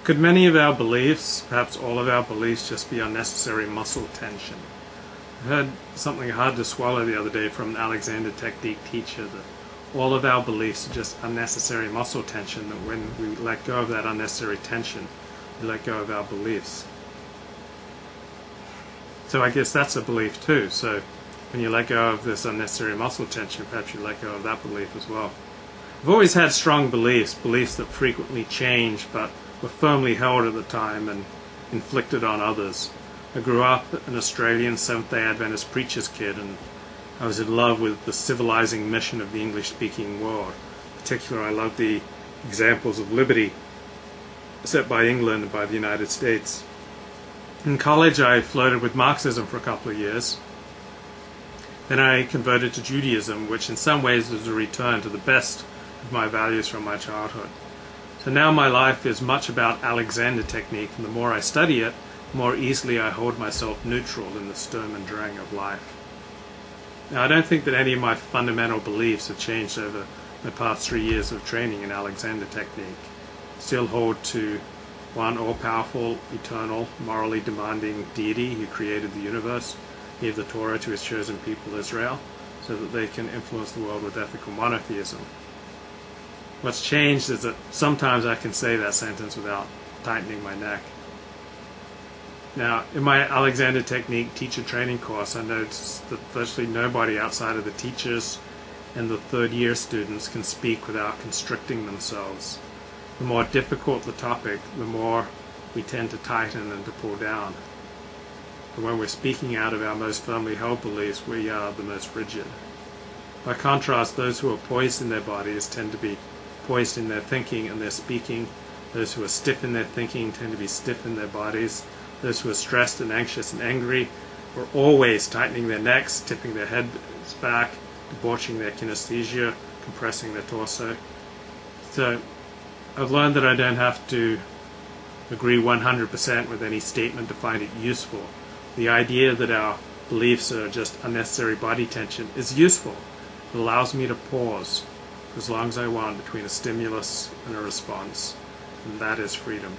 Could many of our beliefs, perhaps all of our beliefs, just be unnecessary muscle tension? I heard something hard to swallow the other day from an Alexander Technique teacher, that all of our beliefs are just unnecessary muscle tension, that when we let go of that unnecessary tension, we let go of our beliefs. So I guess that's a belief too. So when you let go of this unnecessary muscle tension, perhaps you let go of that belief as well. I've always had strong beliefs that frequently change but were firmly held at the time and inflicted on others. I grew up an Australian Seventh-day Adventist preacher's kid, and I was in love with the civilizing mission of the English-speaking world. In particular, I loved the examples of liberty set by England and by the United States. In college, I flirted with Marxism for a couple of years. Then I converted to Judaism, which in some ways was a return to the best of my values from my childhood. So now my life is much about Alexander Technique, and the more I study it, the more easily I hold myself neutral in the Sturm und Drang of life. Now, I don't think that any of my fundamental beliefs have changed over the past 3 years of training in Alexander Technique. I still hold to one all-powerful, eternal, morally demanding deity who created the universe, gave the Torah to his chosen people Israel, so that they can influence the world with ethical monotheism. What's changed is that sometimes I can say that sentence without tightening my neck. Now, in my Alexander Technique teacher training course, I noticed that virtually nobody outside of the teachers and the third-year students can speak without constricting themselves. The more difficult the topic, the more we tend to tighten and to pull down. But when we're speaking out of our most firmly held beliefs, we are the most rigid. By contrast, those who are poised in their bodies tend to be poised in their thinking and their speaking. Those who are stiff in their thinking tend to be stiff in their bodies. Those who are stressed and anxious and angry are always tightening their necks, tipping their heads back, debauching their kinesthesia, compressing their torso. So I've learned that I don't have to agree 100% with any statement to find it useful. The idea that our beliefs are just unnecessary body tension is useful. It allows me to pause as long as I want between a stimulus and a response, and that is freedom.